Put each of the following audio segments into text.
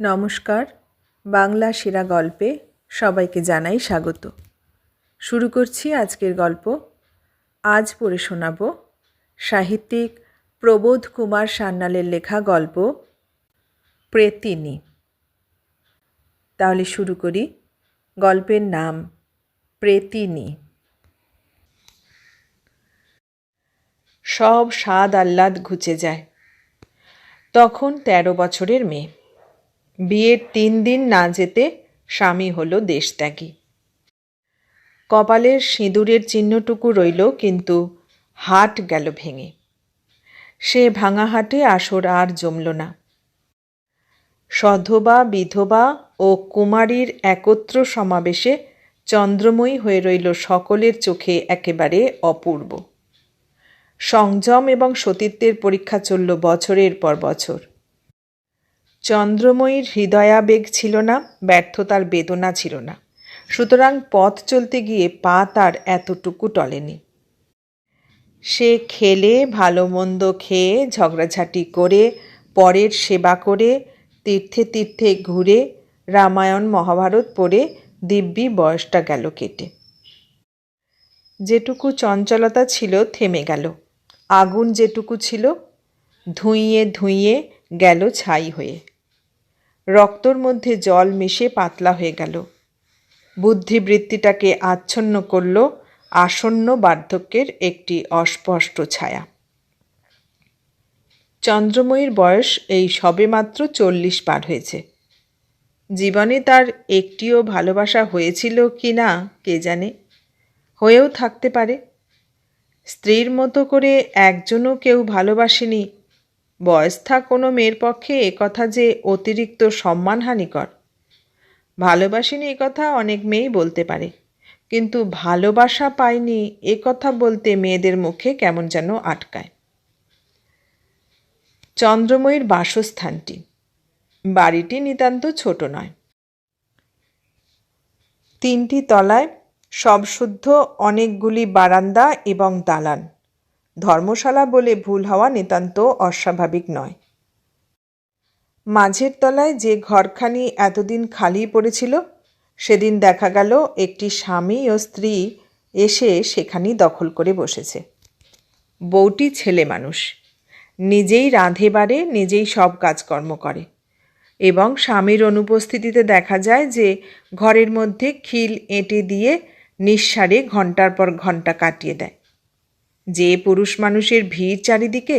নমস্কার, বাংলা সেরা গল্পে সবাইকে জানাই স্বাগত। শুরু করছি আজকের গল্প। আজ পড়ে শোনাব সাহিত্যিক প্রবোধ কুমার সান্যালের লেখা গল্প প্রেতিনী। তাহলে শুরু করি। গল্পের নাম প্রেতিনী। সব স্বাদ আহ্লাদ ঘুচে যায়। তখন 13 বছরের মেয়ে। বিয়ের 3 দিন না যেতে স্বামী হলো দেশত্যাগী। কপালের সিঁদুরের চিহ্নটুকু রইল, কিন্তু হাট গেল ভেঙে। সে ভাঙা হাটে আসর আর জমল না। সধবা, বিধবা ও কুমারীর একত্র সমাবেশে চন্দ্রময়ী হয়ে রইল সকলের চোখে একেবারে অপূর্ব। সংযম এবং সতীত্বের পরীক্ষা চলল বছরের পর বছর। চন্দ্রময়ীর হৃদয়াবেগ ছিল না, ব্যর্থতার বেদনা ছিল না। সুতরাং পথ চলতে গিয়ে পা তার এতটুকু টলেনি। সে খেলে, ভালো মন্দ খেয়ে, ঝগড়াঝাটি করে, পরের সেবা করে, তীর্থে তীর্থে ঘুরে, রামায়ণ মহাভারত পড়ে দিব্যি বয়সটা গেল কেটে। যেটুকু চঞ্চলতা ছিল থেমে গেল। আগুন যেটুকু ছিল ধুইয়ে ধুইয়ে গেল ছাই হয়ে। রক্তর মধ্যে জল মিশে পাতলা হয়ে গেল। বুদ্ধিবৃত্তিটাকে আচ্ছন্ন করল আসন্ন বার্ধক্যের একটি অস্পষ্ট ছায়া। চন্দ্রময়ীর বয়স এই সবেমাত্র 40 পার হয়েছে। জীবনে তার একটিও ভালোবাসা হয়েছিল কি না কে জানে, হয়েও থাকতে পারে। স্ত্রীর মতো করে একজনও কেউ ভালোবাসেনি। বয়স্থা কোনো মেয়ের পক্ষে একথা যে অতিরিক্ত সম্মানহানিকর। ভালোবাসিনি একথা অনেক মেয়েই বলতে পারে, কিন্তু ভালোবাসা পায়নি একথা বলতে মেয়েদের মুখে কেমন যেন আটকায়। চন্দ্রময়ীর বাসস্থানটি, বাড়িটি নিতান্ত ছোট নয়। 3টি তলায়, সব শুদ্ধ অনেকগুলি বারান্দা এবং দালান। ধর্মশালা বলে ভুল হওয়া নিতান্ত অস্বাভাবিক নয়। মাঝের তলায় যে ঘরখানি এতদিন খালি পড়েছিল, সেদিন দেখা গেল একটি স্বামী ও স্ত্রী এসে সেখানি দখল করে বসেছে। বউটি ছেলে মানুষ, নিজেই রাঁধে বাড়ে, নিজেই সব কাজকর্ম করে, এবং স্বামীর অনুপস্থিতিতে দেখা যায় যে ঘরের মধ্যে খিল এঁটে দিয়ে নিঃসারে ঘণ্টার পর ঘণ্টা কাটিয়ে দেয়। যে পুরুষ মানুষের ভিড় চারিদিকে,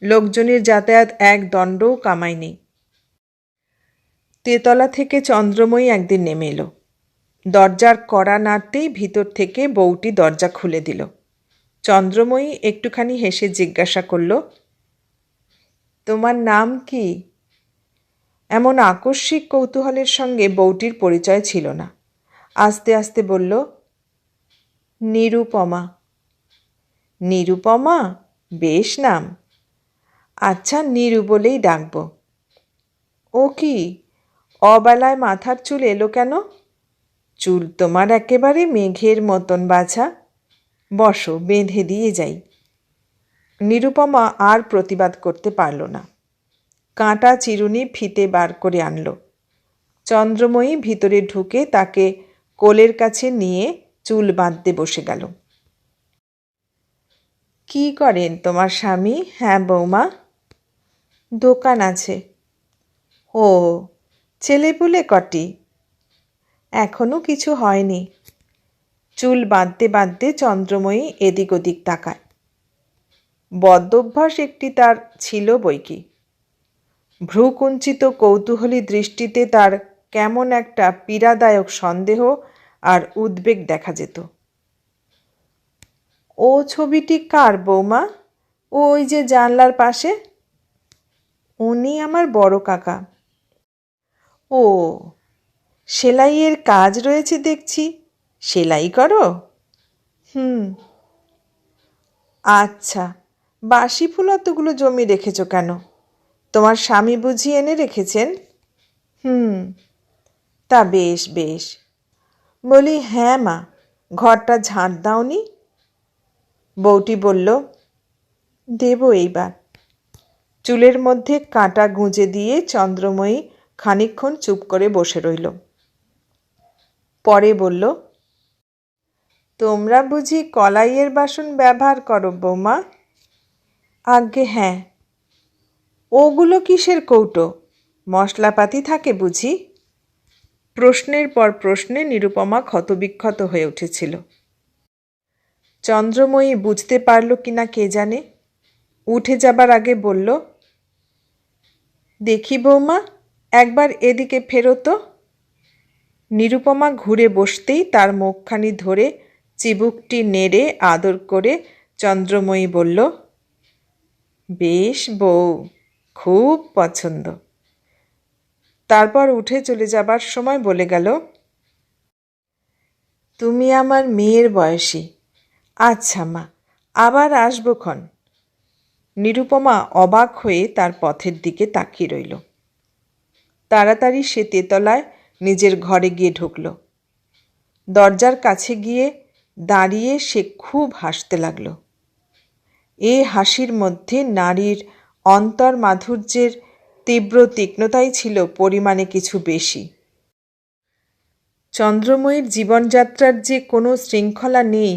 লোকজনের যাতায়াত এক দণ্ডও কামাই নেই। তেতলা থেকে চন্দ্রময়ী একদিন নেমে এলো। দরজার কড়া নাড়তেই ভিতর থেকে বউটি দরজা খুলে দিল। চন্দ্রময়ী একটুখানি হেসে জিজ্ঞাসা করল, তোমার নাম কি? এমন আকস্মিক কৌতূহলের সঙ্গে বউটির পরিচয় ছিল না। আস্তে আস্তে বলল, নিরুপমা। নিরুপমা? বেশ নাম। আচ্ছা, নিরু বলেই ডাকব। ও কি, অবেলায় মাথার চুল এলো কেন? চুল তোমার একেবারে মেঘের মতন বাছা। বসো, বেঁধে দিয়ে যাই। নিরুপমা আর প্রতিবাদ করতে পারল না। কাঁটা চিরুনি ফিতে বার করে আনল। চন্দ্রময়ী ভিতরে ঢুকে তাকে কোলের কাছে নিয়ে চুল বাঁধতে বসে গেল। কি করেন তোমার স্বামী? হ্যাঁ বৌমা। দোকান আছে। ও, ছেলেপুলে কটি? এখনো কিছু হয়নি। চুল বাঁধতে বাঁধতে চন্দ্রময়ী এদিক ওদিক তাকায়। বদ্যভ্যাস একটি তার ছিল বৈকি। ভ্রুকুঞ্চিত কৌতূহলী দৃষ্টিতে তার কেমন একটা পীড়াদায়ক সন্দেহ আর উদ্বেগ দেখা যেত। ও ছবিটি কার বৌমা? ওই যে জানলার পাশে। উনি আমার বড় কাকা। ও, সেলাইয়ের কাজ রয়েছে দেখছি। সেলাই করো? আচ্ছা, বাসি ফুল অতগুলো জমি রেখেছ কেন? তোমার স্বামী বুঝি এনে রেখেছেন? তা বেশ বেশ। বলি, হ্যাঁ মা, ঘরটা ঝাঁট দাওনি? বউটি বলল, দেব এইবার। চুলের মধ্যে কাঁটা গুঁজে দিয়ে চন্দ্রময়ী খানিকক্ষণ চুপ করে বসে রইল। পরে বলল, তোমরা বুঝি কলাইয়ের বাসন ব্যবহার করো বৌমা? আজ্ঞে হ্যাঁ। ওগুলো কিসের কৌটো? মশলাপাতি থাকে বুঝি? প্রশ্নের পর প্রশ্নে নিরুপমা ক্ষতবিক্ষত হয়ে উঠেছিল। চন্দ্রময়ী বুঝতে পারল কিনা কে জানে, উঠে যাবার আগে বলল, দেখি বৌমা, একবার এদিকে ফেরো তো। নিরুপমা ঘুরে বসতেই তার মুখখানি ধরে চিবুকটি নেড়ে আদর করে চন্দ্রময়ী বলল, বেশ বউ, খুব পছন্দ। তারপর উঠে চলে যাবার সময় বলে গেল, তুমি আমার মেয়ের বয়সী। আচ্ছা মা, আবার আসবো ক্ষণ। নিরুপমা অবাক হয়ে তার পথের দিকে তাকিয়ে রইল। তাড়াতাড়ি সে তেতলায় নিজের ঘরে গিয়ে ঢুকল। দরজার কাছে গিয়ে দাঁড়িয়ে সে খুব হাসতে লাগল। এ হাসির মধ্যে নারীর অন্তর মাধুর্যের তীব্র তীক্ষ্ণতাই ছিল পরিমাণে কিছু বেশি। চন্দ্রময়ীর জীবনযাত্রার যে কোনো শৃঙ্খলা নেই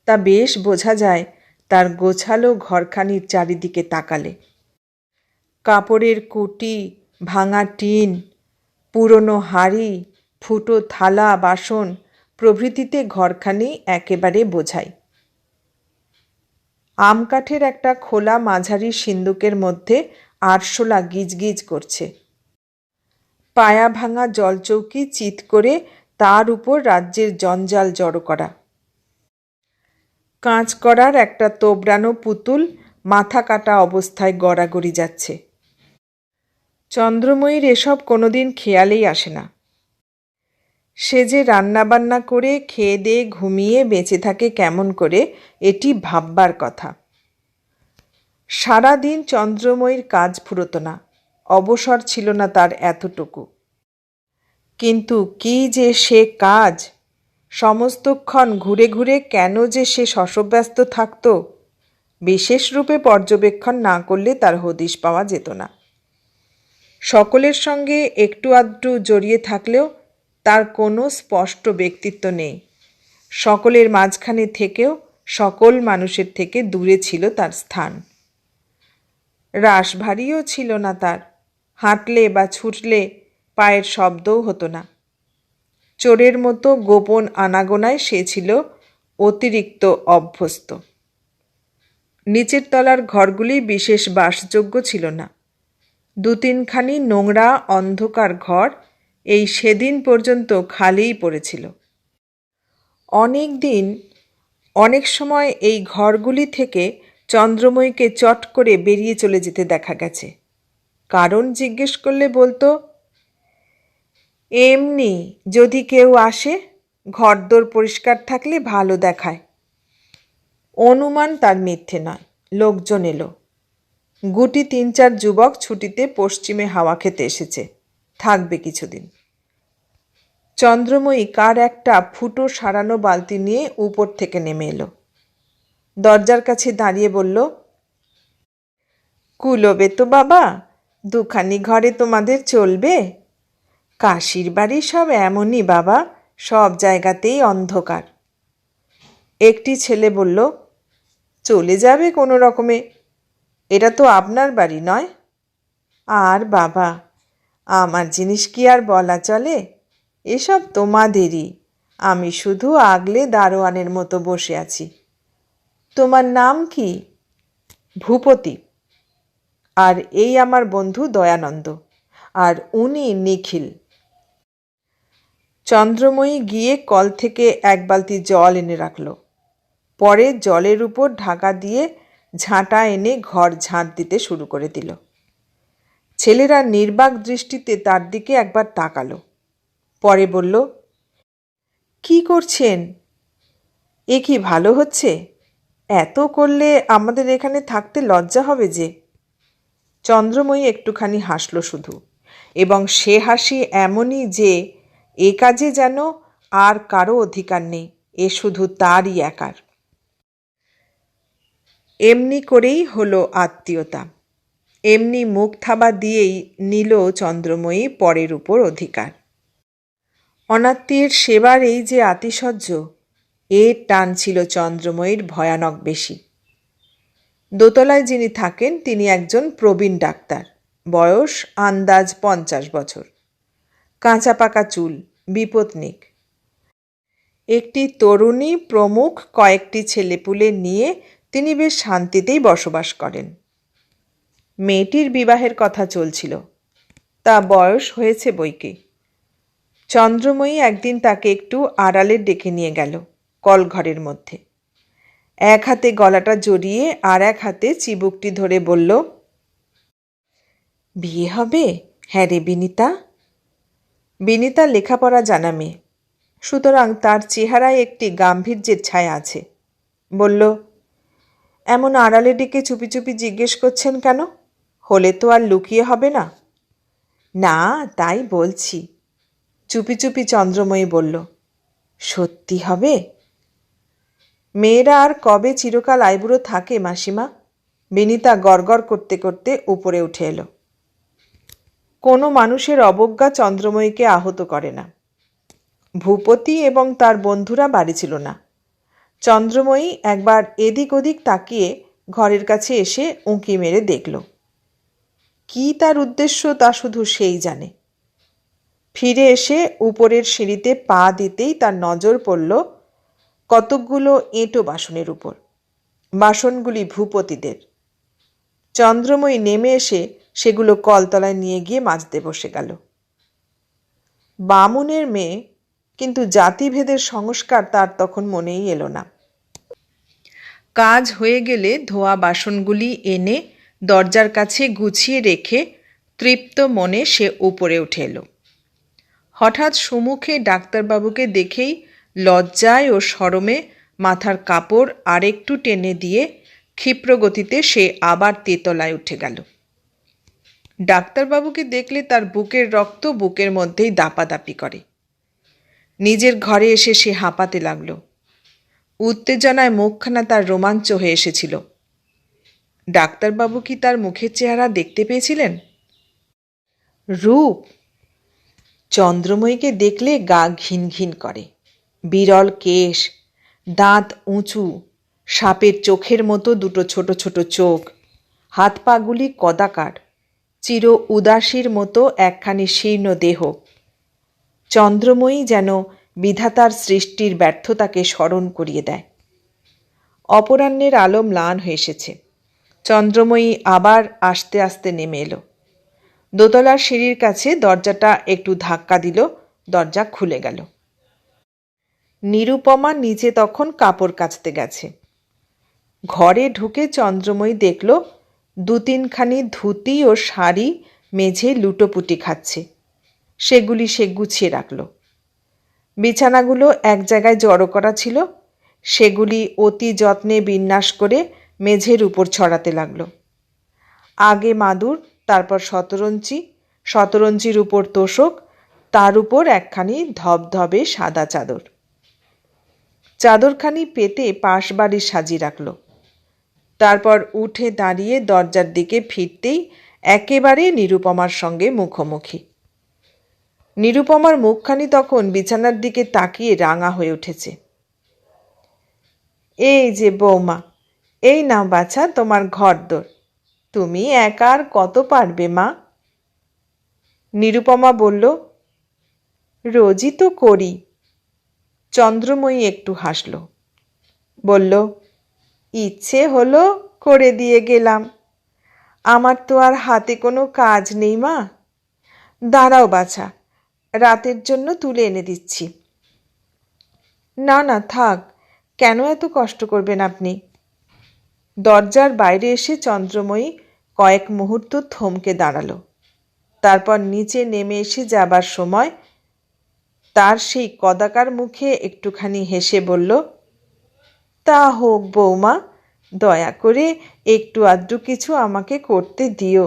তা বেশ বোঝা যায় তার গোছালো ঘরখানির চারিদিকে তাকালে। কাপড়ের কুটি, ভাঙা টিন, পুরনো হাঁড়ি, ফুটো থালা বাসন প্রভৃতিতে ঘরখানি একেবারে বোঝায়। আম কাঠের একটা খোলা মাঝারি সিন্দুকের মধ্যে আরশোলা গিজগিজ করছে। পায়া ভাঙা জলচৌকি চিৎ করে তার উপর রাজ্যের জঞ্জাল জড়ো করা। কাঁচ করার একটা তোবড়ানো পুতুল মাথা কাটা অবস্থায় গড়াগড়ি যাচ্ছে। চন্দ্রময়ীর এসব কোনোদিন খেয়ালেই আসে না। সে যে রান্নাবান্না করে খেয়ে দিয়ে ঘুমিয়ে বেঁচে থাকে কেমন করে, এটি ভাববার কথা। সারাদিন চন্দ্রময়ীর কাজ ফুরত না, অবসর ছিল না তার এতটুকু। কিন্তু কি যে সে কাজ! সমস্তক্ষণ ঘুরে ঘুরে কেন যে সে শশব্যস্ত থাকত, বিশেষ রূপে পর্যবেক্ষণ না করলে তার হদিশ পাওয়া যেত না। সকলের সঙ্গে একটু আধটু জড়িয়ে থাকলেও তার কোনো স্পষ্ট ব্যক্তিত্ব নেই। সকলের মাঝখানে থেকেও সকল মানুষের থেকে দূরে ছিল তার স্থান। রাশভারীও ছিল না তার, হাঁটলে বা ছুটলে পায়ের শব্দও হতো না। চোরের মতো গোপন আনাগোনায় সে ছিল অতিরিক্ত অভ্যস্ত। নিচের তলার ঘরগুলি বিশেষ বাসযোগ্য ছিল না। দু তিনখানি নোংরা অন্ধকার ঘর এই সেদিন পর্যন্ত খালিই পড়েছিল। অনেক দিন, অনেক সময় এই ঘরগুলি থেকে চন্দ্রময়ীকে চট করে বেরিয়ে চলে যেতে দেখা গেছে। কারণ জিজ্ঞেস করলে বলতো, এমনি যদি কেউ আসে, ঘরদোর পরিষ্কার থাকলে ভালো দেখায়। অনুমান তার মিথ্যে নয়। লোকজন এলো। গুটি ৩-৪ যুবক ছুটিতে পশ্চিমে হাওয়া খেতে এসেছে, থাকবে কিছুদিন। চন্দ্রময়ী কার একটা ফুটো সারানো বালতি নিয়ে উপর থেকে নেমে এলো। দরজার কাছে দাঁড়িয়ে বলল, কুলোবে তো বাবা, দুখানি ঘরে তোমাদের চলবে? কাশির বাড়ি সব এমনই বাবা, সব জায়গাতেই অন্ধকার। একটি ছেলে বলল, চলে যাবে কোনো রকমে, এটা তো আপনার বাড়ি নয়। আর বাবা, আমার জিনিস কি আর বলা চলে? এসব তোমাদেরই, আমি শুধু আগলে দারোয়ানের মতো বসে আছি। তোমার নাম কি? ভূপতি। আর এই আমার বন্ধু দয়ানন্দ, আর উনি নিখিল। চন্দ্রময়ী গিয়ে কল থেকে এক বালতি জল এনে রাখল। পরে জলের উপর ঢাকা দিয়ে ঝাঁটা এনে ঘর ঝাঁট দিতে শুরু করে দিল। ছেলেরা নির্বাক দৃষ্টিতে তার দিকে একবার তাকালো। পরে বলল, কি করছেন? এ কি ভালো হচ্ছে? এত করলে আমাদের এখানে থাকতে লজ্জা হবে যে। চন্দ্রময়ী একটুখানি হাসল শুধু, এবং সে হাসি এমনই যে এ কাজে যেন আর কারো অধিকার নেই, এ শুধু তারই একার। এমনি করেই হলো আত্মীয়তা। এমনি মুখ থাবা দিয়েই নিল চন্দ্রময়ী পরের উপর অধিকার। অনাত্মীয়ের সেবার এই যে আতিশয্য, এর টান ছিল চন্দ্রময়ীর ভয়ানক বেশি। দোতলায় যিনি থাকেন তিনি একজন প্রবীণ ডাক্তার, বয়স আন্দাজ 50 বছর, কাঁচা পাকা চুল, বিপত্নিক। একটি তরুণী প্রমুখ কয়েকটি ছেলেপুলে নিয়ে তিনি বেশ শান্তিতেই বসবাস করেন। মেয়েটির বিবাহের কথা চলছিল, তা বয়স হয়েছে বইকি। চন্দ্রময়ী একদিন তাকে একটু আড়ালে ডেকে নিয়ে গেল কলঘরের মধ্যে। এক হাতে গলাটা জড়িয়ে আর এক হাতে চিবুকটি ধরে বলল, বিয়ে হবে? হ্যাঁ রে বিনিতা। বিনিতা লেখাপড়া জানা মেয়ে, সুতরাং তার চেহারায় একটি গাম্ভীর্যের ছায়া আছে। বলল, এমন আড়ালে ডেকে চুপি চুপি জিজ্ঞেস করছেন কেন? হলে তো আর লুকিয়ে হবে না। না, তাই বলছি। চুপি চুপি চন্দ্রময়ী বলল, সত্যি হবে? মেয়েরা আর কবে চিরকাল আইবুড়ো থাকে মাসিমা? বিনিতা গড়গড় করতে করতে উপরে উঠে এলো। কোনো মানুষের অবজ্ঞা চন্দ্রময়ীকে আহত করে না। ভূপতি এবং তার বন্ধুরা বাড়ি ছিল না। চন্দ্রময়ী একবার এদিক ওদিক তাকিয়ে ঘরের কাছে এসে উঁকি মেরে দেখল। কি তার উদ্দেশ্য তা শুধু সেই জানে। ফিরে এসে উপরের সিঁড়িতে পা দিতেই তার নজর পড়ল কতকগুলো এঁটো বাসনের উপর। বাসনগুলি ভূপতিদের। চন্দ্রময়ী নেমে এসে সেগুলো কলতলায় নিয়ে গিয়ে মাজতে বসে গেল। বামুনের মেয়ে, কিন্তু জাতিভেদের সংস্কার তার তখন মনেই এলো না। কাজ হয়ে গেলে ধোয়া বাসনগুলি এনে দরজার কাছে গুছিয়ে রেখে তৃপ্ত মনে সে উপরে উঠে এলো। হঠাৎ সম্মুখে ডাক্তারবাবুকে দেখেই লজ্জায় ও শরমে মাথার কাপড় আরেকটু টেনে দিয়ে ক্ষিপ্র গতিতে সে আবার তেতলায় উঠে গেল। ডাক্তারবাবুকে দেখলে তার বুকের রক্ত বুকের মধ্যেই দাপাদাপি করে। নিজের ঘরে এসে সে হাঁপাতে লাগল। উত্তেজনায় মুখখানা তার রোমাঞ্চ হয়ে এসেছিল। ডাক্তারবাবু কি তার মুখের চেহারা দেখতে পেয়েছিলেন? রূপ! চন্দ্রময়ীকে দেখলে গা ঘিন ঘিন করে। বিরল কেশ, দাঁত উঁচু, সাপের চোখের মতো দুটো ছোট ছোট চোখ, হাত পাগুলি কদাকার, চির উদাসীর মতো একখানি শীর্ণ দেহ। চন্দ্রময়ী যেন বিধাতার সৃষ্টির ব্যর্থতাকে স্মরণ করিয়ে দেয়। অপরাহ্নের আলো ম্লান হয়ে এসেছে। চন্দ্রময়ী আবার আস্তে আস্তে নেমে এলো। দোতলার সিঁড়ির কাছে দরজাটা একটু ধাক্কা দিল, দরজা খুলে গেল। নিরুপমা নিচে তখন কাপড় কাচতে গেছে। ঘরে ঢুকে চন্দ্রময়ী দেখল 2-3খানি ধুতি ও শাড়ি মেঝে লুটোপুটি খাচ্ছে। সেগুলি সে গুছিয়ে রাখল। বিছানাগুলো এক জায়গায় জড়ো করা ছিল, সেগুলি অতি যত্নে বিন্যাস করে মেঝের উপর ছড়াতে লাগল। আগে মাদুর, তারপর শতরঞ্চির উপর তোশক, তার উপর একখানি ধবধবে সাদা চাদর। চাদরখানি পেতে পাশ বাড়ি সাজিয়ে রাখল। তারপর উঠে দাঁড়িয়ে দরজার দিকে ফিরতেই একেবারে নিরুপমার সঙ্গে মুখোমুখি। নিরুপমার মুখখানি তখন বিছানার দিকে তাকিয়ে রাঙা হয়ে উঠেছে। এই যে বৌমা, এই নাও বাছা তোমার ঘরদোর। তুমি একা আর কত পারবে মা? নিরুপমা বলল, রোজই তো করি। চন্দ্রময়ী একটু হাসল, বলল, ইচ্ছে হলো করে দিয়ে গেলাম। আমার তো আর হাতে কোনো কাজ নেই মা। দাঁড়াও বাছা, রাতের জন্য তুলে এনে দিচ্ছি। না না থাক, কেন এত কষ্ট করবেন আপনি? দরজার বাইরে এসে চন্দ্রময়ী কয়েক মুহূর্ত থমকে দাঁড়ালো। তারপর নিচে নেমে এসে যাবার সময় তার সেই কদাকার মুখে একটুখানি হেসে বলল, তা হোক বৌমা, দয়া করে একটু আধটু কিছু আমাকে করতে দিও,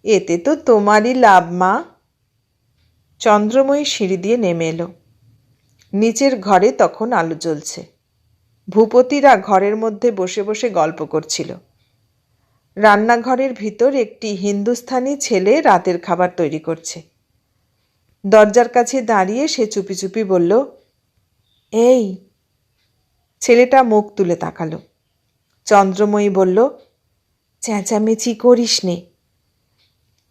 এতে তো তোমারই লাভ মা। চন্দ্রময়ী সিঁড়ি দিয়ে নেমে এলো। নিচের ঘরে তখন আলো জ্বলছে। ভূপতিরা ঘরের মধ্যে বসে বসে গল্প করছিল। রান্নাঘরের ভিতর একটি হিন্দুস্থানি ছেলে রাতের খাবার তৈরি করছে। দরজার কাছে দাঁড়িয়ে সে চুপি চুপি বলল, এই। ছেলেটা মুখ তুলে তাকালো। চন্দ্রময়ী বলল, চেঁচামেচি করিস নে,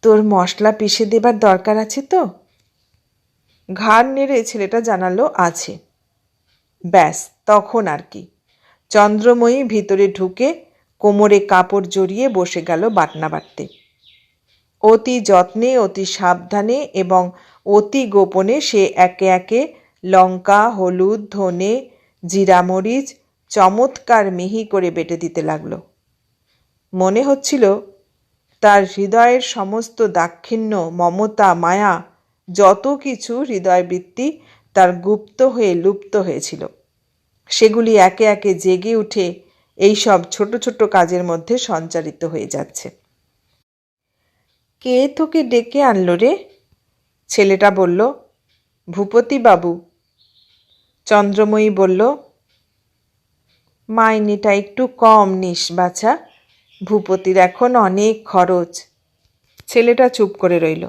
তোর মশলা পিষে দেবার দরকার আছে তো? ঘাড় নেড়ে ছেলেটা জানালো, আছে। ব্যাস, তখন আর কি। চন্দ্রময়ী ভিতরে ঢুকে কোমরে কাপড় জড়িয়ে বসে গেল বাটনা বাটতে। অতি যত্নে, অতি সাবধানে এবং অতি গোপনে সে একে একে লঙ্কা, হলুদ, ধনে, জিরামরিচ চমৎকার মিহি করে বেটে দিতে লাগলো। মনে হচ্ছিল তার হৃদয়ের সমস্ত দাক্ষিণ্য, মমতা, মায়া, যত কিছু হৃদয়বৃত্তি তার গুপ্ত হয়ে লুপ্ত হয়েছিল, সেগুলি একে একে জেগে উঠে এই সব ছোট ছোট কাজের মধ্যে সঞ্চারিত হয়ে যাচ্ছে। কে তোকে ডেকে আনলো রে? ছেলেটা বলল, ভূপতিবাবু। চন্দ্রময়ী বলল, মাইনেটা একটু কম নিস বাছা, ভূপতির এখন অনেক খরচ। ছেলেটা চুপ করে রইল।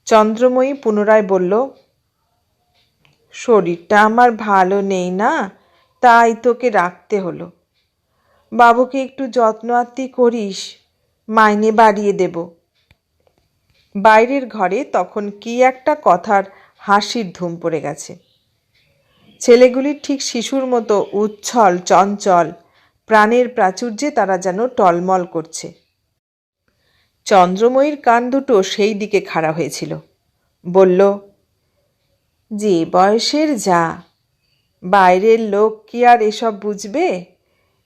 চন্দ্রময়ী পুনরায় বলল, শরীরটা আমার ভালো নেই না, তাই তোকে রাখতে হলো। বাবুকে একটু যত্ন আত্তি করিস, মাইনে বাড়িয়ে দেব। বাইরের ঘরে তখন কি একটা কথার হাসির ধুম পড়ে গেছে। ছেলেগুলির ঠিক শিশুর মতো উচ্ছল, চঞ্চল, প্রাণের প্রাচুর্যে তারা যেন টলমল করছে। চন্দ্রময়ীর কান দুটো সেই দিকে খাড়া হয়েছিল। বলল, যে বয়সের যা, বাইরের লোক কি আর এসব বুঝবে?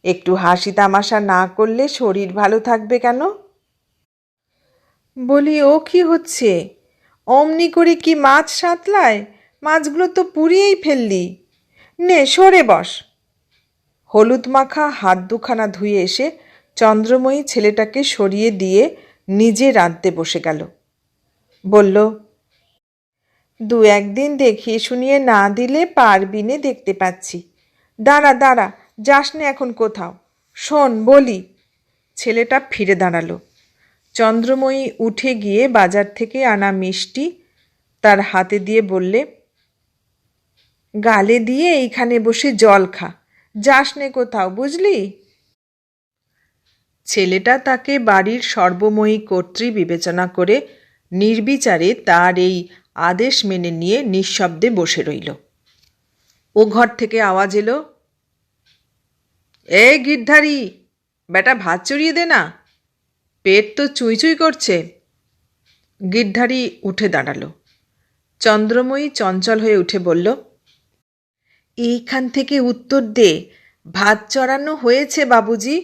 একটু হাসি তামাশা না করলে শরীর ভালো থাকবে কেন? বলি, ও কি হচ্ছে? অমনি করে কি মাছ সাঁতলায়? মাছগুলো তো পুড়িয়েই ফেললি। নে, সরে বস। হলুদ মাখা হাত দুখানা ধুয়ে এসে চন্দ্রময়ী ছেলেটাকে সরিয়ে দিয়ে নিজে রাঁধতে বসে গেল। বলল, দু একদিন দেখিয়ে শুনিয়ে না দিলে পারবি নে, দেখতে পাচ্ছি। দাঁড়া দাঁড়া, যাস নে এখন কোথাও। শোন বলি। ছেলেটা ফিরে দাঁড়ালো। চন্দ্রময়ী উঠে গিয়ে বাজার থেকে আনা মিষ্টি তার হাতে দিয়ে বললে, গালে দিয়ে এইখানে বসে জল খা, যাস নে কোথাও, বুঝলি? ছেলেটা তাকে বাড়ির সর্বময়ী কর্ত্রী বিবেচনা করে নির্বিচারে তার এই আদেশ মেনে নিয়ে নিঃশব্দে বসে রইল। ও ঘর থেকে আওয়াজ এলো, এই গিরধারী, বেটা ভাত চড়িয়ে দে না, পেট তো চুই চুই করছে। গিরধারী উঠে দাঁড়ালো। চন্দ্রময়ী চঞ্চল হয়ে উঠে বলল, এইখান থেকে উত্তর দে, ভাত চড়ানো হয়েছে বাবুজি।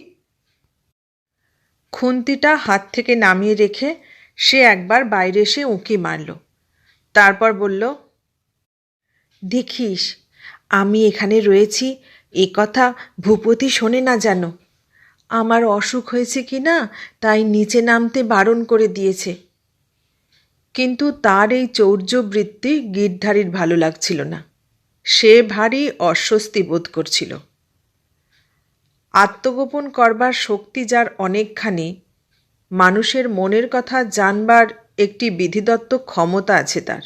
খুন্তিটা হাত থেকে নামিয়ে রেখে সে একবার বাইরে এসে উঁকি মারল। তারপর বলল, দেখিস, আমি এখানে রয়েছি এ কথা ভূপতি শোনে না যেন। আমার অসুখ হয়েছে কি না তাই নিচে নামতে বারণ করে দিয়েছে। কিন্তু তার এই চৌর্যবৃত্তি গিরধারীর ভালো লাগছিল না। সে ভারী অস্বস্তি বোধ করছিল। আত্মগোপন করবার শক্তি যার অনেকখানি, মানুষের মনের কথা জানবার একটি বিধিদত্ত ক্ষমতা আছে তার।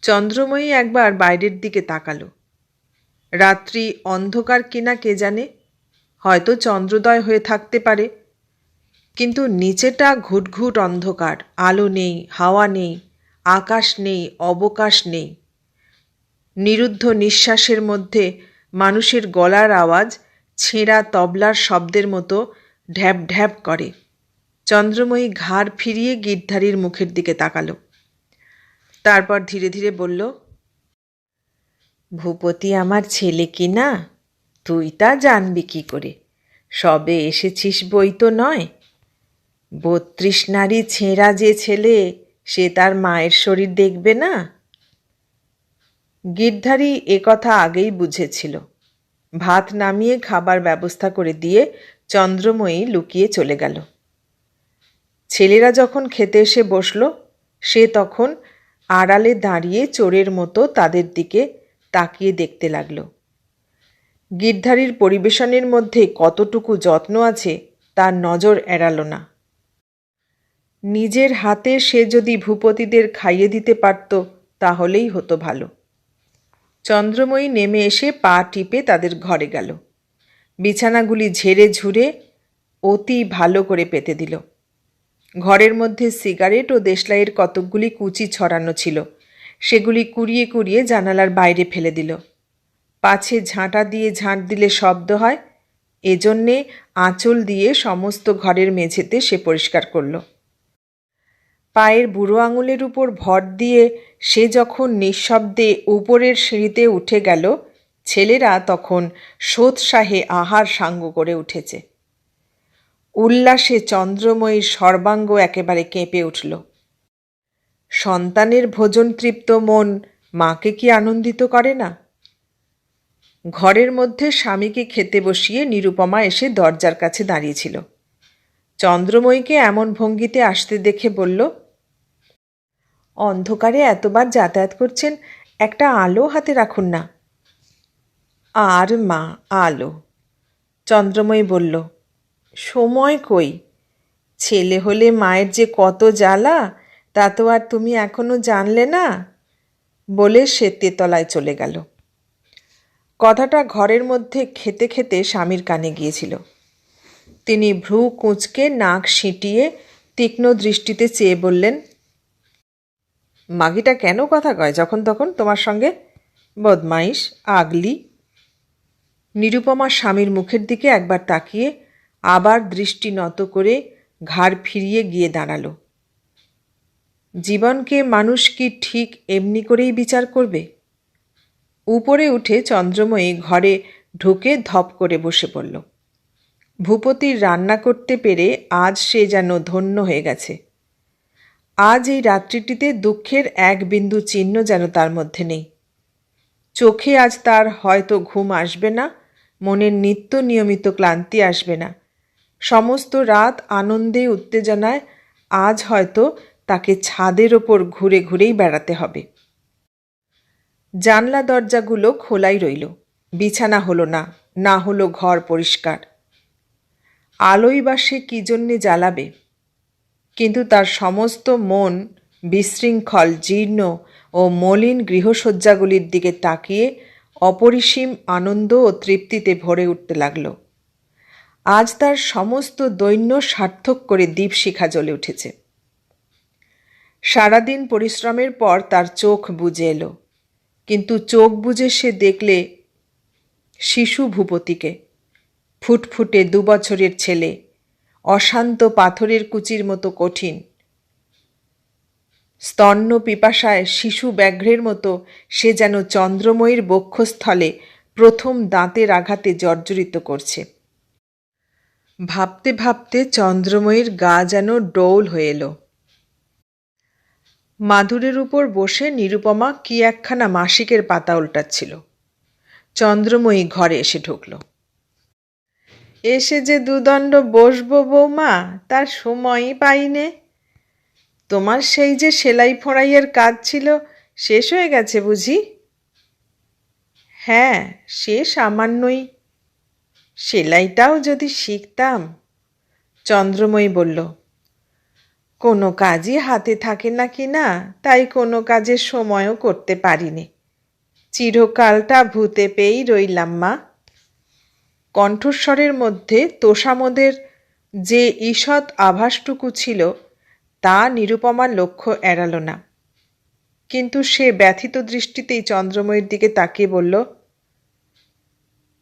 চন্দ্রময়ী একবার বাইরের দিকে তাকালো। রাত্রি অন্ধকার কিনা কে জানে, হয়তো চন্দ্রোদয় হয়ে থাকতে পারে, কিন্তু নিচেটা ঘুটঘুট অন্ধকার, আলো নেই, হাওয়া নেই, আকাশ নেই, অবকাশ নেই। নিরুদ্ধ নিঃশ্বাসের মধ্যে মানুষের গলার আওয়াজ ছেঁড়া তবলার শব্দের মতো ঢ্যাপ ঢ্যাপ করে। চন্দ্রময়ী ঘাড় ফিরিয়ে গিরধারীর মুখের দিকে তাকালো। তারপর ধীরে ধীরে বলল, ভূপতি আমার ছেলে কি না, তুই তা জানবি কি করে? সবে এসেছিস বই তো নয়। 32 নারী ছেঁড়া যে ছেলে, সে তার মায়ের শরীর দেখবে না? গিরধারী একথা আগেই বুঝেছিল। ভাত নামিয়ে খাবার ব্যবস্থা করে দিয়ে চন্দ্রময়ী লুকিয়ে চলে গেল। ছেলেরা যখন খেতে এসে বসল, সে তখন আড়ালে দাঁড়িয়ে চোরের মতো তাদের দিকে তাকিয়ে দেখতে লাগল। গিরধারীর পরিবেশনের মধ্যে কতটুকু যত্ন আছে তার নজর এড়াল না। নিজের হাতে সে যদি ভূপতিদের খাইয়ে দিতে পারত তাহলেই হতো ভালো। চন্দ্রময়ী নেমে এসে পা টিপে তাদের ঘরে গেল। বিছানাগুলি ঝেড়ে ঝুড়ে অতি ভালো করে পেতে দিল। ঘরের মধ্যে সিগারেট ও দেশলাইয়ের কতকগুলি কুচি ছড়ানো ছিল, সেগুলি কুড়িয়ে কুড়িয়ে জানালার বাইরে ফেলে দিল। পাছে ঝাঁটা দিয়ে ঝাঁট দিলে শব্দ হয়, এজন্যে আঁচল দিয়ে সমস্ত ঘরের মেঝেতে সে পরিষ্কার করল। পায়ের বুড়ো আঙুলের উপর ভর দিয়ে সে যখন নিঃশব্দে উপরের সিঁড়িতে উঠে গেল, ছেলেরা তখন সোৎসাহে আহার সাঙ্গ করে উঠেছে। উল্লাসে চন্দ্রময়ীর সর্বাঙ্গ একেবারে কেঁপে উঠল। সন্তানের ভোজন তৃপ্ত মন মাকে কি আনন্দিত করে না? ঘরের মধ্যে স্বামীকে খেতে বসিয়ে নিরুপমা এসে দরজার কাছে দাঁড়িয়েছিল। চন্দ্রময়ীকে এমন ভঙ্গিতে আসতে দেখে বলল, অন্ধকারে এতবার যাতায়াত করছেন, একটা আলো হাতে রাখুন না। আর মা, আলো? চন্দ্রময়ী বলল, সময় কই? ছেলে হলে মায়ের যে কত জ্বালা তা তো আর তুমি এখনো জানলে না, বলে সে তেতলায় চলে গেল। কথাটা ঘরের মধ্যে খেতে খেতে স্বামীর কানে গিয়েছিল। তিনি ভ্রু কুঁচকে নাক সিঁটিয়ে তীক্ষ্ণ দৃষ্টিতে চেয়ে বললেন, মাগিটা কেন কথা কয় যখন তখন তোমার সঙ্গে? বদমাইশ, আগলি। নিরুপমা স্বামীর মুখের দিকে একবার তাকিয়ে আবার দৃষ্টি নত করে ঘাড় ফিরিয়ে গিয়ে দাঁড়াল। জীবনকে মানুষ কি ঠিক এমনি করেই বিচার করবে? উপরে উঠে চন্দ্রময়ী ঘরে ঢুকে ধপ করে বসে পড়ল। ভূপতির রান্না করতে পেরে আজ সে যেন ধন্য হয়ে গেছে। আজ এই রাত্রিটিতে দুঃখের এক বিন্দু চিহ্ন যেন তার মধ্যে নেই। চোখে আজ তার হয়তো ঘুম আসবে না, মনের নিত্য নিয়মিত ক্লান্তি আসবে না। সমস্ত রাত আনন্দে উত্তেজনায় আজ হয়তো তাকে ছাদের ওপর ঘুরে ঘুরেই বেড়াতে হবে। জানলা দরজাগুলো খোলাই রইল, বিছানা হলো না, না হলো ঘর পরিষ্কার। আলোই বা সে কী জন্যে জ্বালাবে? কিন্তু তার সমস্ত মন বিশৃঙ্খল, জীর্ণ ও মলিন গৃহসজ্জাগুলির দিকে তাকিয়ে অপরিসীম আনন্দ ও তৃপ্তিতে ভরে উঠতে লাগল। আজ তার সমস্ত দৈন্য সার্থক করে দীপশিখা জ্বলে উঠেছে। সারাদিন পরিশ্রমের পর তার চোখ বুজে এলো, কিন্তু চোখ বুজে সে দেখলে শিশু ভূপতিকে, ফুটফুটে 2 বছরের ছেলে, অশান্ত পাথরের কুচির মতো কঠিন, স্তন্য পিপাসায় শিশু ব্যাঘ্রের মতো সে যেন চন্দ্রময়ীর বক্ষস্থলে প্রথম দাঁতের আঘাতে জর্জরিত করছে। ভাবতে ভাবতে চন্দ্রময়ীর গা যেন ডৌল হয়ে এলো। মাদুরের উপর বসে নিরুপমা কি একখানা মাসিকের পাতা উল্টাচ্ছিল। চন্দ্রময়ী ঘরে এসে ঢুকল। এসে যে দুদণ্ড বসবো বৌমা, তার সময়ই পাইনে। তোমার সেই যে সেলাই ফোঁড়াইয়ের কাজ ছিল, শেষ হয়ে গেছে বুঝি? হ্যাঁ, সে সামান্যই। সেলাইটাও যদি শিখতাম। চন্দ্রময়ী বলল, কোনো কাজই হাতে থাকে না কি না, তাই কোনো কাজের সময়ও করতে পারিনি। চিরকালটা ভূতে পেয়েই রইলাম মা। কণ্ঠস্বরের মধ্যে তোষামোদের যে ঈষৎ আভাসটুকু ছিল তা নিরুপমার লক্ষ্য এড়াল না। কিন্তু সে ব্যথিত দৃষ্টিতেই চন্দ্রময়ীর দিকে তাকিয়ে বলল,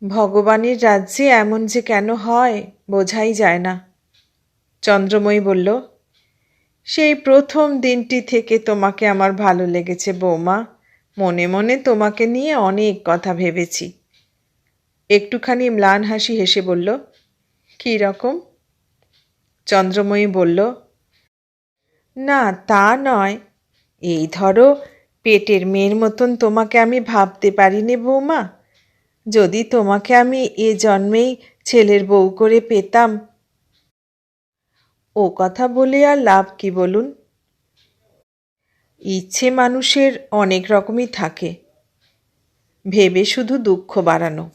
ভগবানের রাজ্যে এমন যে কেন হয় বোঝাই যায় না। চন্দ্রময়ী বলল, সেই প্রথম দিনটি থেকে তোমাকে আমার ভালো লেগেছে বৌমা। মনে মনে তোমাকে নিয়ে অনেক কথা ভেবেছি। একটুখানি ম্লান হাসি হেসে বলল, কী রকম? চন্দ্রময়ী বলল, না তা নয়, এই ধরো পেটের মেয়ের মতন তোমাকে আমি ভাবতে পারিনি বৌমা। যদি তোমাকে আমি এ জন্মেই ছেলের বউ করে পেতাম। ও কথা বলে আর লাভ কি বলুন? ইচ্ছে মানুষের অনেক রকমই থাকে, ভেবে শুধু দুঃখ বাড়ানো।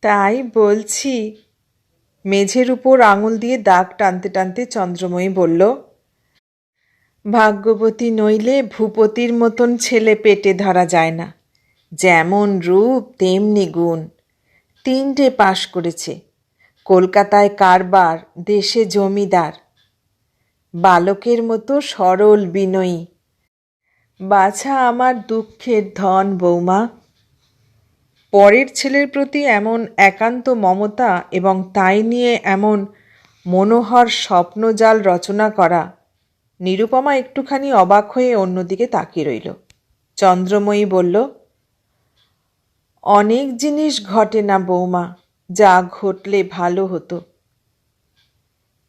তাই বলছি, মেঝের উপর আঙুল দিয়ে দাগ টানতে টানতে চন্দ্রময়ী বলল, ভাগ্যবতী নইলে ভূপতির মতন ছেলে পেটে ধরা যায় না। যেমন রূপ তেমনি গুণ। 3টে পাশ করেছে। কলকাতায় কারবার, দেশে জমিদার। বালকের মতো সরল বিনয়ী। বাছা আমার দুঃখের ধন বৌমা। পরের ছেলের প্রতি এমন একান্ত মমতা এবং তাই নিয়ে এমন মনোহর স্বপ্নজাল রচনা করা। নিরুপমা একটুখানি অবাক হয়ে অন্যদিকে তাকিয়ে রইল। চন্দ্রময়ী বলল, অনেক জিনিস ঘটে না বৌমা, যা ঘটলে ভালো হতো।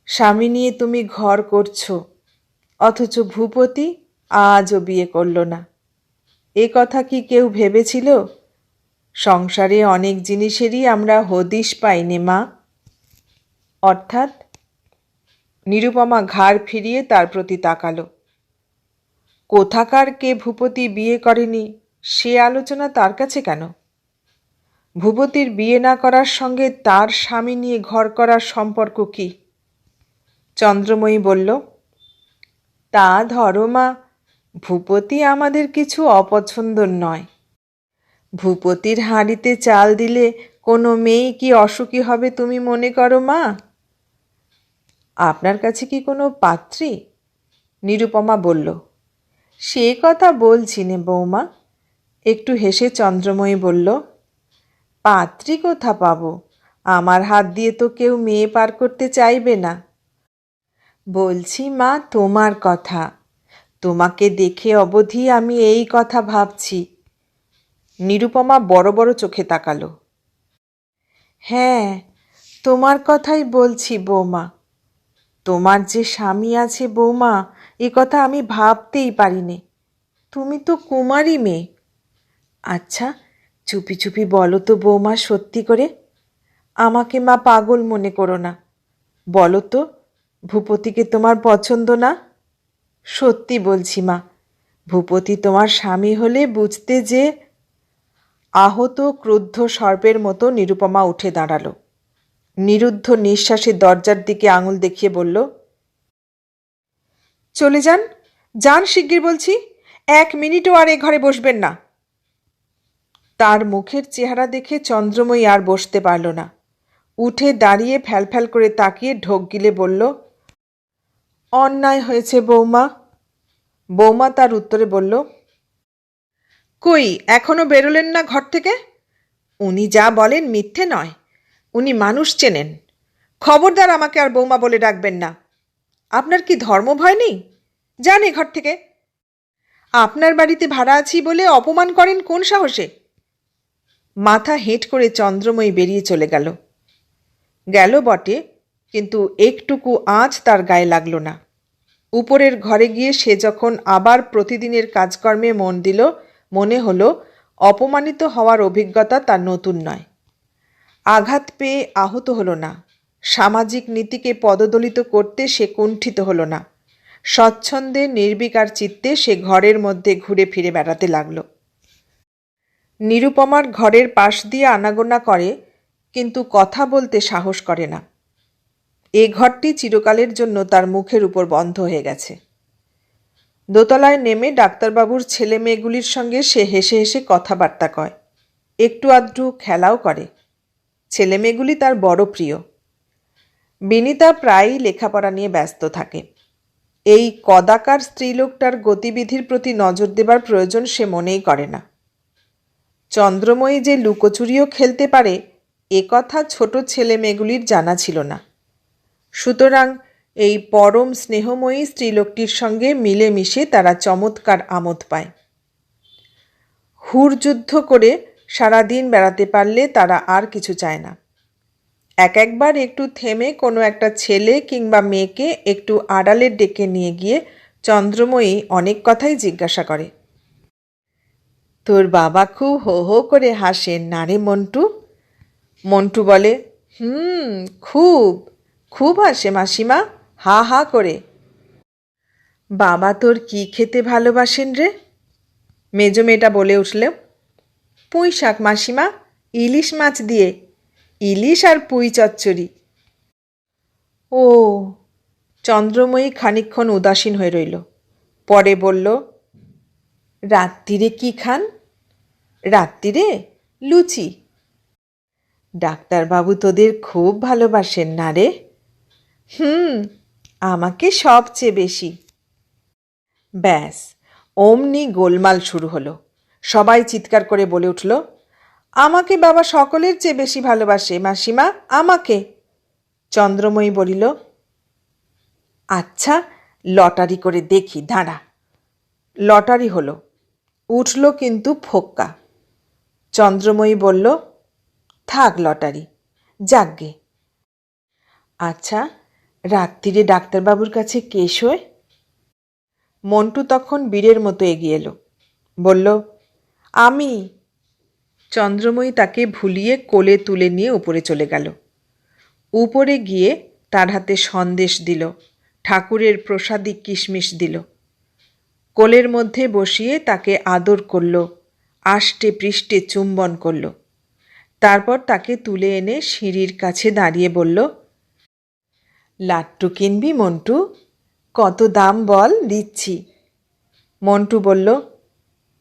স্বামী নিয়ে তুমি ঘর করছো, অথচ ভূপতি আজও বিয়ে করল না। এ কথা কি কেউ ভেবেছিল? সংসারে অনেক জিনিসেরই আমরা হদিশ পাইনে মা। অর্থাৎ? নিরুপমা ঘাড় ফিরিয়ে তার প্রতি তাকালো। কোথাকার কে ভূপতি বিয়ে করেনি সে আলোচনা তার কাছে কেন? ভূপতির বিয়ে না করার সঙ্গে তার স্বামী নিয়ে ঘর করার সম্পর্ক কি? চন্দ্রময়ী বলল, তা ধরো মা, ভূপতি আমাদের কিছু অপছন্দর নয়। ভূপতির হাঁড়িতে চাল দিলে কোনো মেয়ে কি অসুখী হবে তুমি মনে করো মা? আপনার কাছে কি কোনো পাত্রী? নিরুপমা বলল, সে কথা বলছি নে বৌমা। একটু হেসে চন্দ্রময়ী বলল, পাত্রী কোথা পাবো? আমার হাত দিয়ে তো কেউ মেয়ে পার করতে চাইবে না। বলছি মা তোমার কথা। তোমাকে দেখে অবধি আমি এই কথা ভাবছি। নিরুপমা বড় বড় চোখে তাকালো। হ্যাঁ, তোমার কথাই বলছি বৌমা। তোমার যে স্বামী আছে বৌমা, এ কথা আমি ভাবতেই পারিনে। তুমি তো কুমারী মেয়ে। আচ্ছা, চুপি চুপি বলো তো বৌমা, সত্যি করে। আমাকে মা পাগল মনে করো না। বলো তো, ভূপতিকে তোমার পছন্দ না? সত্যি বলছি মা, ভূপতি তোমার স্বামী হলে বুঝতে যে। আহত ক্রুদ্ধ সর্পের মতো নিরুপমা উঠে দাঁড়াল। নিরুদ্ধ নিঃশ্বাসে দরজার দিকে আঙুল দেখিয়ে বলল, চলে যান, যান শিগগির বলছি। 1 মিনিটও আর এ ঘরে বসবেন না। তার মুখের চেহারা দেখে চন্দ্রময়ী আর বসতে পারল না। উঠে দাঁড়িয়ে ফ্যালফ্যাল করে তাকিয়ে ঢোক গিলে বলল, অন্যায় হয়েছে বৌমা। বৌমা তার উত্তরে বলল, কই এখনো বেরোলেন না ঘর থেকে? উনি যা বলেন মিথ্যে নয়। উনি মানুষ চেনেন। খবরদার আমাকে আর বৌমা বলে ডাকবেন না। আপনার কি ধর্ম ভয় নেই? যান এ ঘর থেকে। আপনার বাড়িতে ভাড়া আছি বলে অপমান করেন কোন সাহসে? মাথা হেঁট করে চন্দ্রময়ী বেরিয়ে চলে গেল। গেল বটে, কিন্তু একটুকু আঁচ তার গায়ে লাগল না। উপরের ঘরে গিয়ে সে যখন আবার প্রতিদিনের কাজকর্মে মন দিল, মনে হলো অপমানিত হওয়ার অভিজ্ঞতা তার নতুন নয়। আঘাত পেয়ে আহত হলো না। সামাজিক নীতিকে পদদলিত করতে সে কুণ্ঠিত হলো না। স্বচ্ছন্দে নির্বিকার চিত্তে সে ঘরের মধ্যে ঘুরে ফিরে বেড়াতে লাগল। নিরুপমার ঘরের পাশ দিয়ে আনাগোনা করে, কিন্তু কথা বলতে সাহস করে না। এ ঘরটি চিরকালের জন্য তার মুখের উপর বন্ধ হয়ে গেছে। দোতলায় নেমে ডাক্তারবাবুর ছেলে মেয়েগুলির সঙ্গে সে হেসে হেসে কথাবার্তা কয়, একটু আধটু খেলাও করে। ছেলে মেয়েগুলি তার বড় প্রিয়। বিনিতা প্রায়ই লেখাপড়া নিয়ে ব্যস্ত থাকে। এই কদাকার স্ত্রীলোকটার গতিবিধির প্রতি নজর দেবার প্রয়োজন সে মনেই করে না। চন্দ্রময়ী যে লুকোচুরিও খেলতে পারে, এ কথা ছোট ছেলে মেয়েগুলির জানা ছিল না। সুতরাং এই পরম স্নেহময়ী স্ত্রীলোকটির সঙ্গে মিলেমিশে তারা চমৎকার আমোদ পায়। হুড়যুদ্ধ করে সারাদিন বেড়াতে পারলে তারা আর কিছু চায় না। একবার একটু থেমে কোনো একটা ছেলে কিংবা মেয়েকে একটু আড়ালে ডেকে নিয়ে গিয়ে চন্দ্রময়ী অনেক কথাই জিজ্ঞাসা করে। তোর বাবা খুব হো হো করে হাসেন না রে মন্টু? মন্টু বলে, খুব খুব হাসে মাসিমা, হা হা করে। বাবা তোর কি খেতে ভালোবাসেন রে? মেজো মেয়েটা বলে উঠল, পুঁই শাক মাসিমা, ইলিশ মাছ দিয়ে। ইলিশ আর পুঁই চচ্চড়ি। ও। চন্দ্রময়ী খানিকক্ষণ উদাসীন হয়ে রইল, পরে বলল, রাত্রিরে কি খান? রাত্রিরে লুচি। ডাক্তারবাবু তোদের খুব ভালোবাসেন না রে? আমাকে সবচেয়ে বেশি। ব্যাস, অমনি গোলমাল শুরু হলো। সবাই চিৎকার করে বলে উঠল, আমাকে বাবা সকলের চেয়ে বেশি ভালোবাসে মাসিমা, আমাকে। চন্দ্রময়ী বলিল, আচ্ছা লটারি করে দেখি, দাঁড়া। লটারি হলো, উঠল কিন্তু ফোক্কা। চন্দ্রময়ী বলল, থাক লটারি, যাকগে। আচ্ছা, রাত্রিরে ডাক্তারবাবুর কাছে কে শোয়? মন্টু তখন বীরের মতো এগিয়ে এলো, বলল, আমি। চন্দ্রময়ী তাকে ভুলিয়ে কোলে তুলে নিয়ে উপরে চলে গেল। উপরে গিয়ে তার হাতে সন্দেশ দিল, ঠাকুরের প্রসাদী কিশমিশ দিল। কোলের মধ্যে বসিয়ে তাকে আদর করল, আষ্টে পৃষ্ঠে চুম্বন করল। তারপর তাকে তুলে এনে সিঁড়ির কাছে দাঁড়িয়ে বলল, লাট্টু কিনবি মন্টু? কত দাম বল, দিচ্ছি। মন্টু বলল,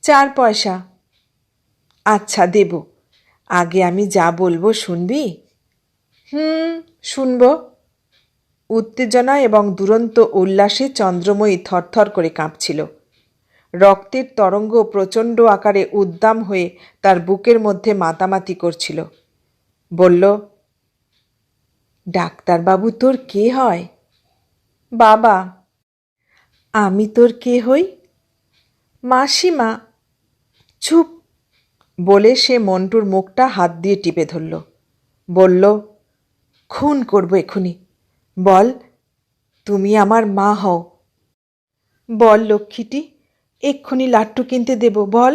4 পয়সা। আচ্ছা দেব, আগে আমি যা বলবো শুনবি? শুনব। উত্তেজনা এবং দুরন্ত উল্লাসে চন্দ্রময়ী থরথর করে কাঁপছিল। রক্তের তরঙ্গ প্রচণ্ড আকারে উদ্দাম হয়ে তার বুকের মধ্যে মাতামাতি করছিল। বলল, ডাক্তারবাবু তোর কে হয়? বাবা। আমি তোর কে হই? মাসিমা। চুপ বলে সে মন্টুর মুখটা হাত দিয়ে টিপে ধরল। বলল, খুন করব এক্ষুনি। বল, তুমি আমার মা হও। বল লক্ষ্মীটি, এক্ষুনি লাট্টু কিনতে দেব, বল।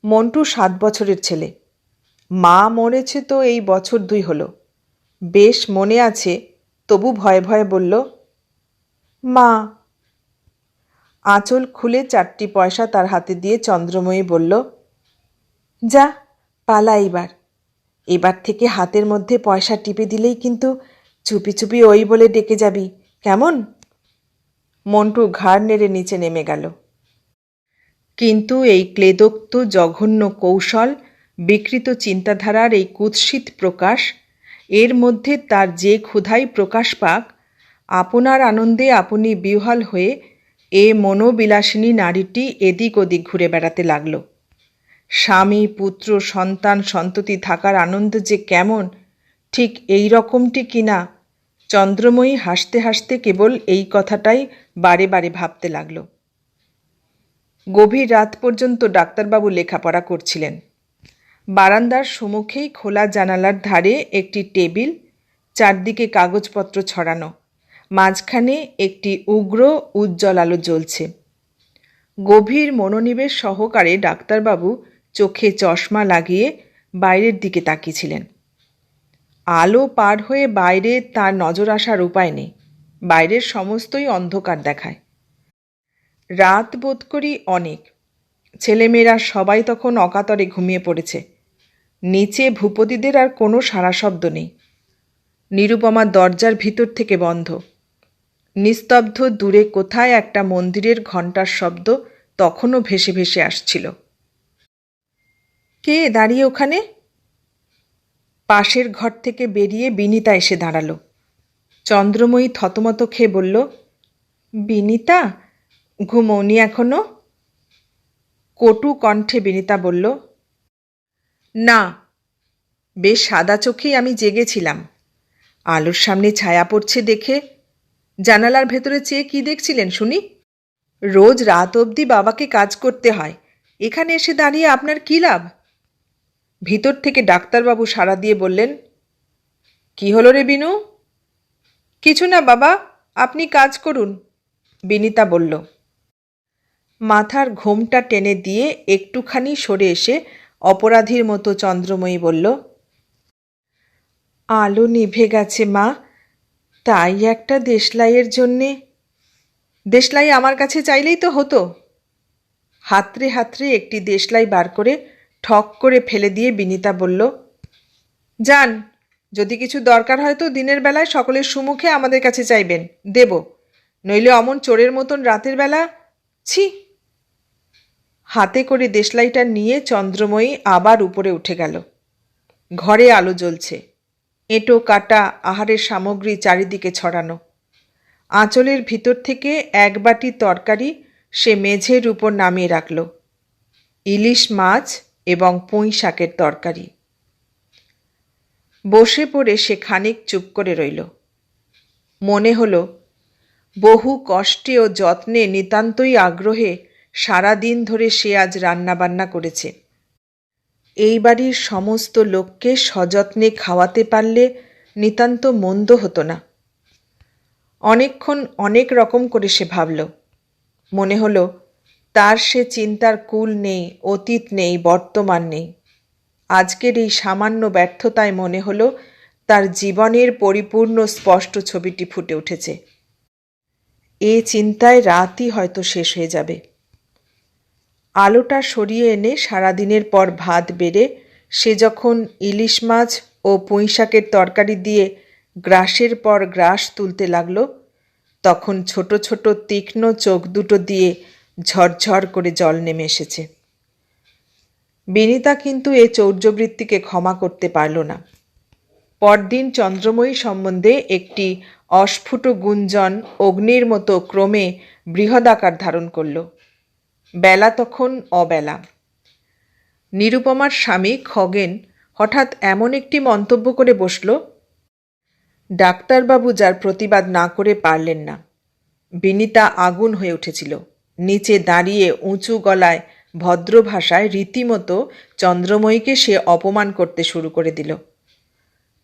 মন্টু 7 বছরের ছেলে। মা মরেছে তো এই বছর 2 হলো। বেশ মনে আছে, তবু ভয়ে ভয়ে বলল, মা। আঁচল খুলে 4টি পয়সা তার হাতে দিয়ে চন্দ্রময়ী বলল, যা পালা এবার। এবার থেকে হাতের মধ্যে পয়সা টিপে দিলেই কিন্তু চুপি চুপি ওই বলে ডেকে যাবি, কেমন? মন্টু ঘাড় নেড়ে নিচে নেমে গেল। কিন্তু এই ক্লেদোক্ত জঘন্য কৌশল, বিকৃত চিন্তাধারার এই কুৎসিত প্রকাশ, এর মধ্যে তার যে ক্ষুধাই প্রকাশ পাক, আপনার আনন্দে আপনি বিহ্বল হয়ে এ মনোবিলাসিনী নারীটি এদিক ওদিক ঘুরে বেড়াতে লাগল। স্বামী, পুত্র, সন্তান, সন্ততি থাকার আনন্দ যে কেমন, ঠিক এই রকমটি কিনা চন্দ্রময়ী হাসতে হাসতে কেবল এই কথাটাই বারে বারে ভাবতে লাগল। গভীর রাত পর্যন্ত ডাক্তারবাবু লেখাপড়া করছিলেন। বারান্দার সম্মুখেই খোলা জানালার ধারে একটি টেবিল, চারদিকে কাগজপত্র ছড়ানো, মাঝখানে একটি উগ্র উজ্জ্বল আলো জ্বলছে। গভীর মনোনিবেশ সহকারে ডাক্তারবাবু চোখে চশমা লাগিয়ে বাইরের দিকে তাকিয়েছিলেন। আলো পার হয়ে বাইরে তার নজর আসার উপায় নেই, বাইরের সমস্তই অন্ধকার দেখায়। রাত বোধ করি অনেক। ছেলেমেয়েরা সবাই তখন অকাতরে ঘুমিয়ে পড়েছে। নিচে ভূপতিদের আর কোনো সাড়া শব্দ নেই। নিরুপমা দরজার ভিতর থেকে বন্ধ। নিস্তব্ধ দূরে কোথায় একটা মন্দিরের ঘণ্টার শব্দ তখনও ভেসে ভেসে আসছিল। কে দাঁড়িয়ে ওখানে? পাশের ঘর থেকে বেরিয়ে বিনিতা এসে দাঁড়ালো। চন্দ্রময়ী থতমত খেয়ে বলল, বিনিতা, ঘুমোওনি এখনো? কটু কণ্ঠে বিনিতা বলল, না, বেশ সাদা চোখেই আমি জেগেছিলাম। আলোর সামনে ছায়া পড়ছে দেখে। জানালার ভেতরে চেয়ে কি দেখছিলেন শুনি? রোজ রাত অবধি বাবাকে কাজ করতে হয়, এখানে এসে দাঁড়িয়ে আপনার কী লাভ? ভিতর থেকে ডাক্তারবাবু সাড়া দিয়ে বললেন, কি হলো রে বিনু? কিছু না বাবা, আপনি কাজ করুন, বিনিতা বলল। মাথার ঘোমটা টেনে দিয়ে একটুখানি সরে এসে অপরাধীর মতো চন্দ্রময়ী বলল, আলো নিভে গেছে মা, তাই একটা দেশলাইয়ের জন্যে। দেশলাই আমার কাছে চাইলেই তো হতো। হাতড়ে হাতড়ে একটি দেশলাই বার করে ঠক করে ফেলে দিয়ে বিনিতা বলল, যান, যদি কিছু দরকার হয় তো দিনের বেলায় সকলের সম্মুখে আমাদের কাছে চাইবেন, দেব, নইলে অমন চোরের মতন রাতের বেলা। ছি। হাতে করে দেশলাইটা নিয়ে চন্দ্রময়ী আবার উপরে উঠে গেল। ঘরে আলো জ্বলছে, এঁটো কাটা আহারের সামগ্রী চারিদিকে ছড়ানো। আঁচলের ভিতর থেকে এক বাটি তরকারি সে মেঝের উপর নামিয়ে রাখল, ইলিশ মাছ এবং পুঁই শাকের তরকারি। বসে পড়ে সে খানিক চুপ করে রইল। মনে হলো বহু কষ্টে ও যত্নে, নিতান্তই আগ্রহে সারা দিন ধরে সে আজ রান্নাবান্না করেছে। এই বাড়ির সমস্ত লোককে সযত্নে খাওয়াতে পারলে নিতান্ত মন্দ হতো না। অনেকক্ষণ অনেক রকম করে সে ভাবল। মনে হলো তার সে চিন্তার কুল নেই, অতীত নেই, বর্তমান নেই। আজকের এই সামান্য ব্যর্থতায় মনে হলো তার জীবনের পরিপূর্ণ স্পষ্ট ছবিটি ফুটে উঠেছে। এ চিন্তায় রাতই হয়তো শেষ হয়ে যাবে। আলোটা সরিয়ে এনে সারাদিনের পর ভাত বেড়ে সে যখন ইলিশ মাছ ও পুঁই শাকের তরকারি দিয়ে গ্রাসের পর গ্রাস তুলতে লাগলো, তখন ছোট ছোট তীক্ষ্ণ চোখ দুটো দিয়ে ঝরঝর করে জল নেমে এসেছে। বিনিতা কিন্তু এ চৌর্যবৃত্তিকে ক্ষমা করতে পারল না। পরদিন চন্দ্রময়ী সম্বন্ধে একটি অস্ফুট গুঞ্জন অগ্নির মতো ক্রমে বৃহদাকার ধারণ করল। বেলা তখন অবেলা। নিরুপমার স্বামী খগেন হঠাৎ এমন একটি মন্তব্য করে বসল, ডাক্তারবাবু যার প্রতিবাদ না করে পারলেন না। বিনিতা আগুন হয়ে উঠেছিল। নিচে দাঁড়িয়ে উঁচু গলায় ভদ্র ভাষায় রীতিমতো চন্দ্রময়ীকে সে অপমান করতে শুরু করে দিল।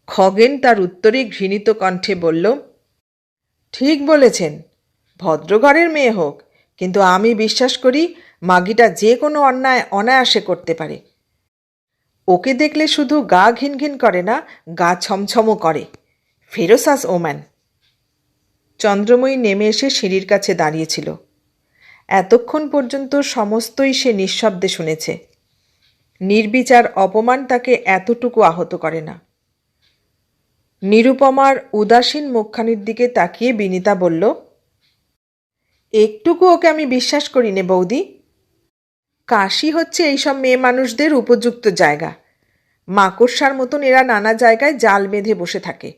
খগেন তার উত্তরে ঘৃণিত কণ্ঠে বলল, ঠিক বলেছেন, ভদ্রঘরের মেয়ে হোক, কিন্তু আমি বিশ্বাস করি মাগিটা যে কোনো অন্যায় অনায়াসে করতে পারে। ওকে দেখলে শুধু গা ঘিন ঘিন করে না, গা ছমছমও করে। Ferocious woman. চন্দ্রময়ী নেমে এসে সিঁড়ির কাছে দাঁড়িয়েছিল। এতক্ষণ পর্যন্ত সমস্তই সে নিঃশব্দে শুনেছে। নির্বিচার অপমান তাকে এতটুকু আহত করে না। নিরুপমার উদাসীন মুখখানির দিকে তাকিয়ে বিনিতা বলল, একটুকু ওকে আমি বিশ্বাস করি নে বৌদি। কাশি হচ্ছে এইসব মেয়ে মানুষদের উপযুক্ত জায়গা। মাকড়সার মতন এরা নানা জায়গায় জাল বেঁধে বসে থাকে।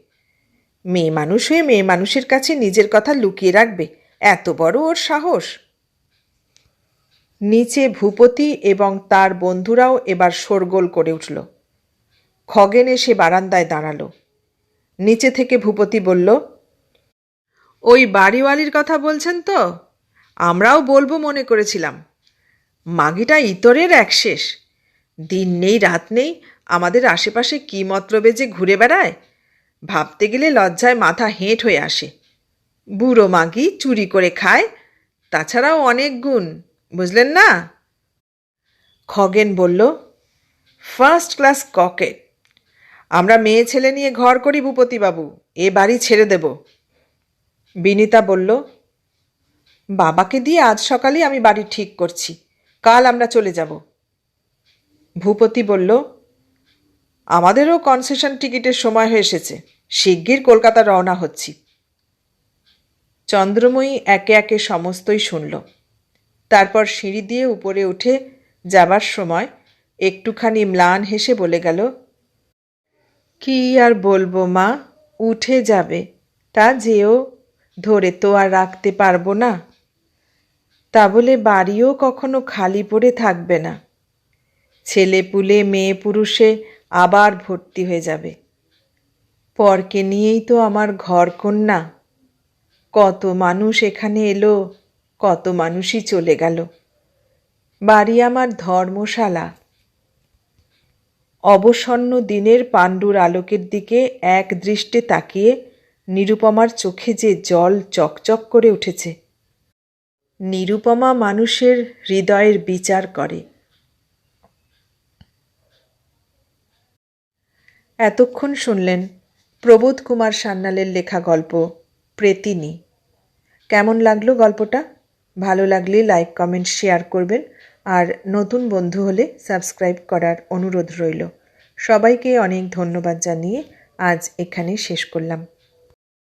মেয়ে মানুষ হয়ে মেয়ে মানুষের কাছে নিজের কথা লুকিয়ে রাখবে, এত বড় ওর সাহস। নিচে ভূপতি এবং তার বন্ধুরাও এবার শোরগোল করে উঠল। খগেন এসে বারান্দায় দাঁড়ালো। নিচে থেকে ভূপতি বলল, ওই বাড়িওয়ালির কথা বলছেন তো? আমরাও বলবো মনে করেছিলাম। মাগিটা ইতরের একশেষ। দিন নেই রাত নেই আমাদের আশেপাশে কী মতলবে যে ঘুরে বেড়ায়, ভাবতে গেলে লজ্জায় মাথা হেঁট হয়ে আসে। বুড়ো মাগি, চুরি করে খায়, তাছাড়াও অনেক গুণ, বুঝলেন না? খগেন বলল, ফার্স্ট ক্লাস ককেট। আমরা মেয়ে ছেলে নিয়ে ঘর করি ভূপতিবাবু, এ বাড়ি ছেড়ে দেব। বিনিতা বলল, বাবাকে দিয়ে আজ সকালেই আমি বাড়ি ঠিক করছি, কাল আমরা চলে যাব। ভূপতি বলল, আমাদেরও কনসেশন টিকিটের সময় হয়ে এসেছে, শিগগির কলকাতা রওনা হচ্ছি। চন্দ্রময়ী একে একে সমস্তই শুনল। তারপর সিঁড়ি দিয়ে উপরে উঠে যাবার সময় একটুখানি ম্লান হেসে বলে গেল, কি আর বলবো মা, উঠে যাবে, তা যেও, ধরে তো আর রাখতে পারবো না। তা বলে বাড়িও কখনো খালি পড়ে থাকবে না। ছেলে পুলে মেয়ে পুরুষে আবার ভর্তি হয়ে যাবে। পরকে নিয়েই তো আমার ঘর কন্যা। কত মানুষ এখানে এলো, কত মানুষই চলে গেল। বাড়ি আমার ধর্মশালা। অবসন্ন দিনের পাণ্ডুর আলোকের দিকে এক দৃষ্টে তাকিয়ে নিরুপমার চোখে যে জল চকচক করে উঠেছে। নিরুপমা মানুষের হৃদয়ের বিচার করে। এতক্ষণ শুনলেন প্রবোধ কুমার সান্যালের লেখা গল্প প্রেতিনী। কেমন লাগলো গল্পটা? ভালো লাগলে লাইক, কমেন্ট, শেয়ার করবেন। আর নতুন বন্ধু হলে সাবস্ক্রাইব করার অনুরোধ রইল। সবাইকে অনেক ধন্যবাদ জানিয়ে আজ এখানে শেষ করলাম।